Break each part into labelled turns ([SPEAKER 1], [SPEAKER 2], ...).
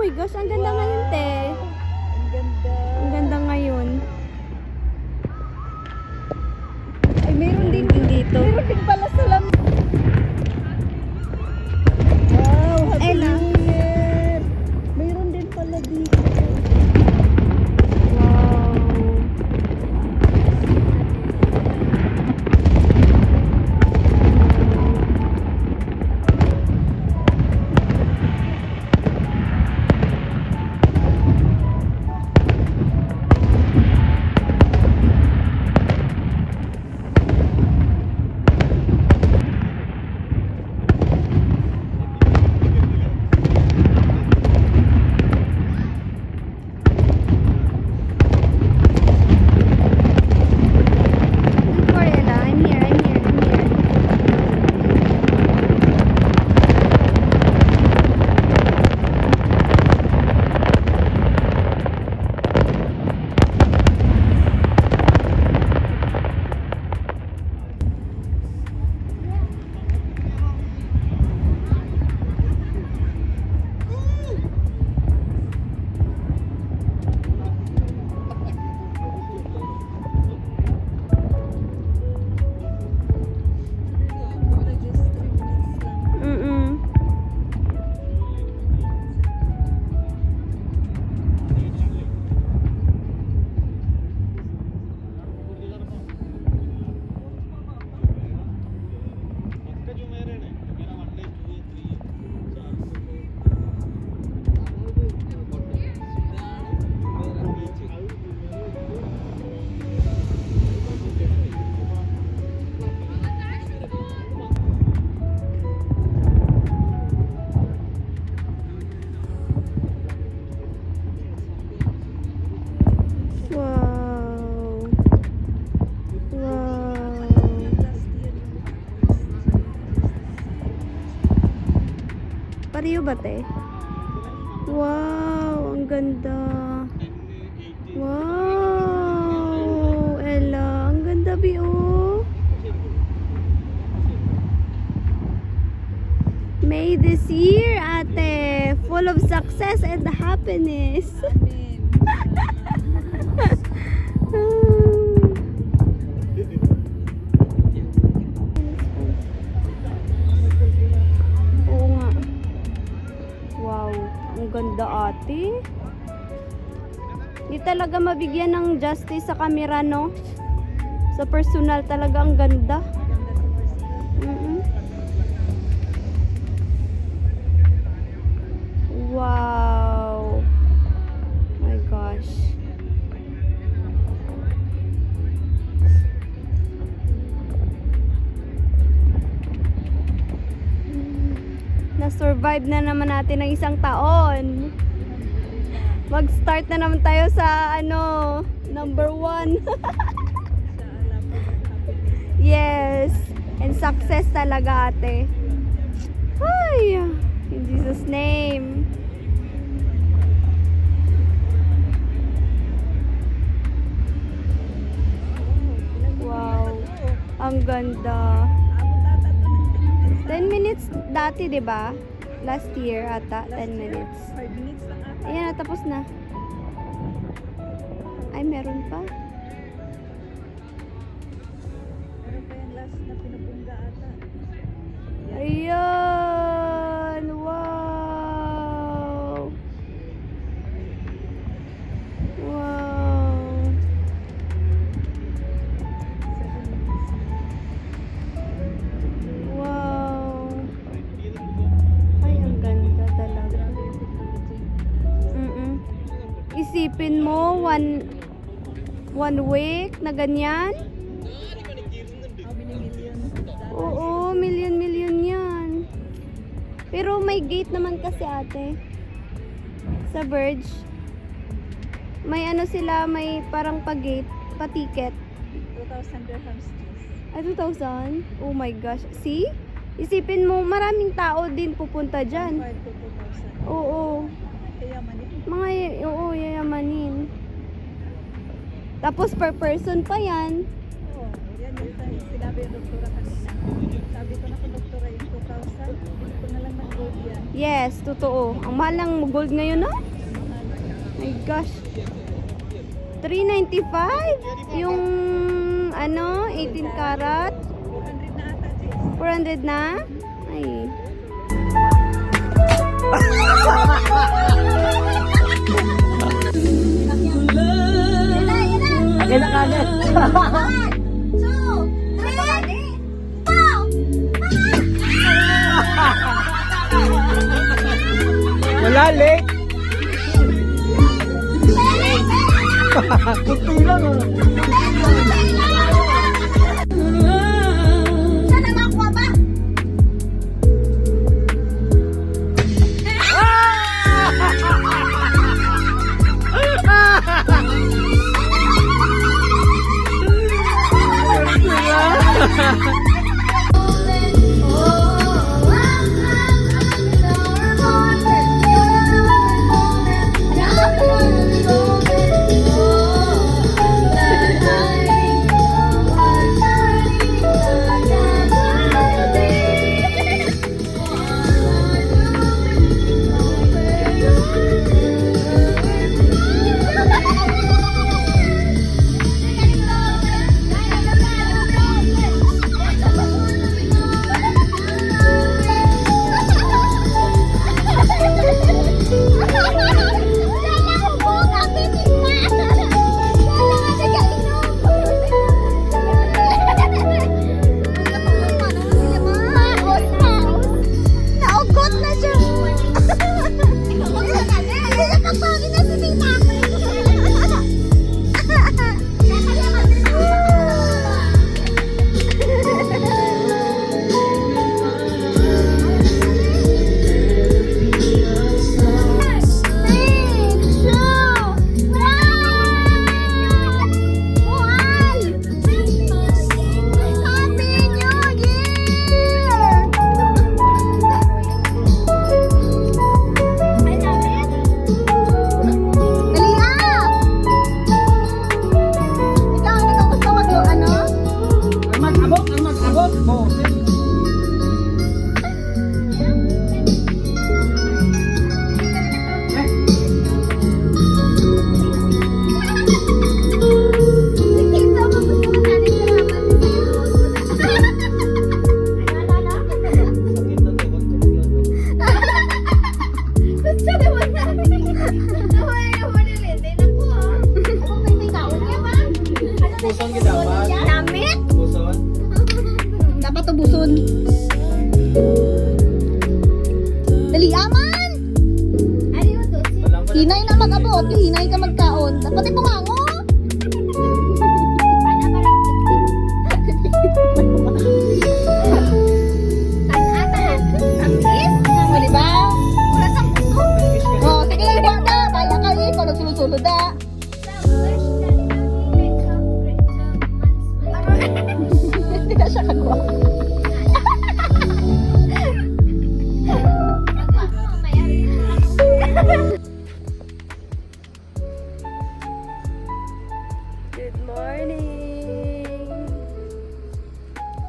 [SPEAKER 1] my gosh, ang ganda ngayon, te.
[SPEAKER 2] Ang ganda.
[SPEAKER 1] Ang ganda ngayon.
[SPEAKER 2] Ay, meron din
[SPEAKER 1] dito.
[SPEAKER 2] Meron din pala sa lamig. Wow, happy
[SPEAKER 1] Ella.
[SPEAKER 2] New Year. Meron din pala dito.
[SPEAKER 1] Wow. Ella, I'm here, I'm here, I'm here. Mm-mm. Wow. Wow. Pareho ba, te? Wow, ang ganda. Wow, Ella, ang ganda, Bio. May this year, ate, full of success and happiness.
[SPEAKER 2] Amen.
[SPEAKER 1] Oo nga. Wow, ang ganda, ate. Di talaga mabigyan ng justice sa camera, no? Sa personal talaga ang ganda. Mm-mm. Wow. My gosh. Na-survive na naman natin ng isang taon. Mag-start na naman tayo sa number 1. Yes. And success talaga, ate. Ay, in Jesus' name. Wow. Ang ganda. 10 minutes dati, 'di ba? Last year ata, 10 minutes.
[SPEAKER 2] 5 minutes lang ata.
[SPEAKER 1] Ayan, natapos na. Ay, meron pa.
[SPEAKER 2] Meron pa yung last na pinabungga ata.
[SPEAKER 1] Ayan! Wow! Wow!
[SPEAKER 2] 7 minutes.
[SPEAKER 1] Wow! Ay, ang ganda talaga.
[SPEAKER 2] Grabe yung technology.
[SPEAKER 1] Mm-mm. Isipin mo, one week na ganyan?
[SPEAKER 2] How many millions?
[SPEAKER 1] Oo, million yan. Pero may gate naman kasi, ate. Sa Verge. May sila, may parang pa-gate, pa-ticket.
[SPEAKER 2] 2,000 dirhams.
[SPEAKER 1] Ay, 2,000? Oh my gosh. See? Isipin mo, maraming tao din pupunta dyan.
[SPEAKER 2] 5 to 2,000.
[SPEAKER 1] Oo.
[SPEAKER 2] Kaya manip.
[SPEAKER 1] Oo, yayamanin. Tapos per person pa yan.
[SPEAKER 2] Oo, yan yung sinabi yung doktora kanina. Sabi ko na kung doktora yung 2,000, hindi ko na lang mag-go yan.
[SPEAKER 1] Yes, totoo. Ang mahal ng gold ngayon, no? My gosh. 395? Yung, ano, 18 karat?
[SPEAKER 2] 400 na ata, sis.
[SPEAKER 1] 400 na? Ay.
[SPEAKER 3] Kinakalit. Wala, late. Kunti lang, oh.
[SPEAKER 1] Naugot na siya.
[SPEAKER 3] Ang mag-abot mo. Puson kita dapat.
[SPEAKER 1] Damit?
[SPEAKER 3] Puson.
[SPEAKER 1] Dapat ubuson. Dali aman!
[SPEAKER 3] Walang wala.
[SPEAKER 1] Hinay na mag-abot, hinay ka magkaon. Dapat ipungango. O, diba? O, sige, bata. Baya ka eh. Kung nagsulod-sulod na. Hindi na siya kagawa. Good morning!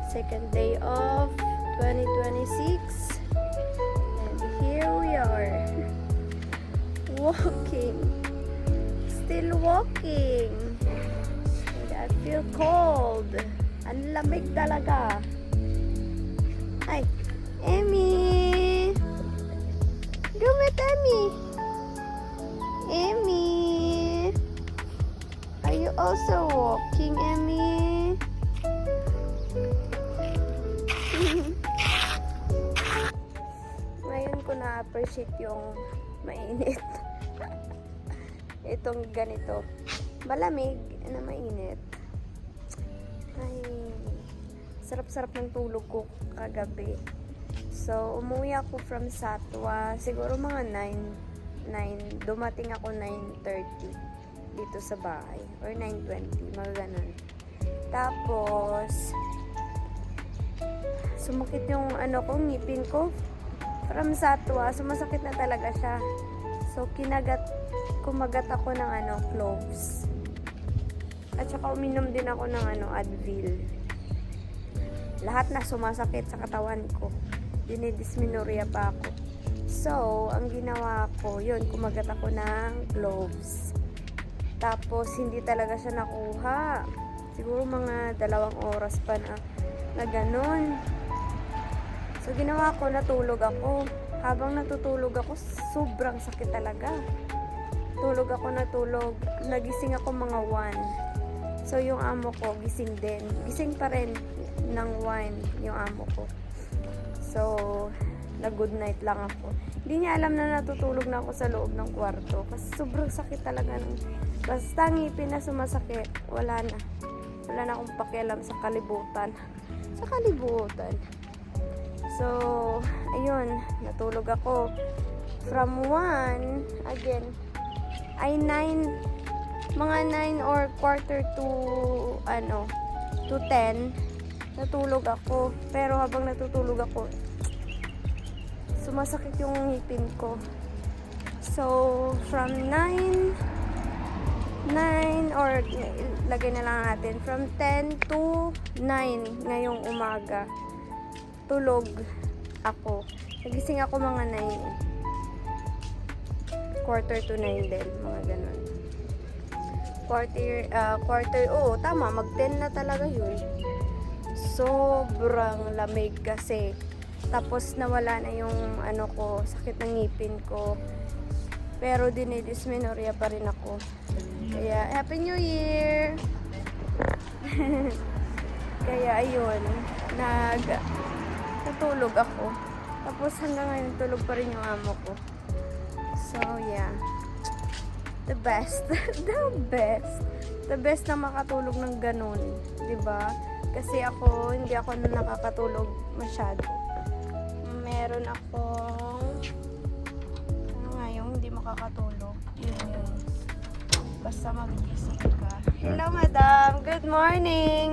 [SPEAKER 1] Second day of 2026 and here we are walking, still walking and I feel cold. Ang lamig talaga. Ay, Emmy! Gumit, Emmy! Emmy! Are you also walking, Emmy? Ngayon ko na-appreciate yung mainit. Itong ganito. Malamig na mainit. Ay, sarap-sarap ng tulog ko kagabi. So, umuwi ako from Satwa. Siguro mga 9. Dumating ako 9:30 dito sa bahay. Or 9:20. Mga ganun. Tapos, sumakit yung ngipin ko. From Satwa, sumasakit na talaga siya. So, kumagat ako ng cloves. At saka uminom din ako ng Advil. Lahat na sumasakit sa katawan ko. Dinidysmenorrhea pa ako. So, ang ginawa ko, yun, kumagat ako ng gloves. Tapos, hindi talaga siya nakuha. Siguro mga 2 oras pa na ganun. So, ginawa ko, natulog ako. Habang natutulog ako, sobrang sakit talaga. Natulog. Nagising ako mga 1. So, yung amo ko, gising din. Gising pa rin ng 1 yung amo ko. So, nag-good night lang ako. Hindi niya alam na natutulog na ako sa loob ng kwarto. Kasi sobrang sakit talaga. Basta ngipin na sumasakit, wala na. Wala na akong pakialam sa kalibutan. So, ayun, natulog ako. From 1, again, ay 9, mga 9 or quarter to 10, natulog ako. Pero habang natutulog ako, sumasakit yung ngipin ko. So, from 9 or lagay na lang natin, from 10 to 9 ngayong umaga, tulog ako. Nagising ako mga 9. Quarter to 9 din, mga ganun. Tama, mag 10 na talaga yun. Sobrang lamig kasi. Tapos nawala na yung sakit ng ngipin ko. Pero dinidismenorrhea pa rin ako. Kaya, Happy New Year! Kaya, ayun, natulog ako. Tapos hanggang ngayon, tulog pa rin yung amo ko. So, yeah. The best. The best na makatulog ng ganun. Diba? Kasi hindi ako nakakatulog masyado. Meron akong yung hindi makakatulog. Yun. Basta magigising ka. Hello, madam. Good morning.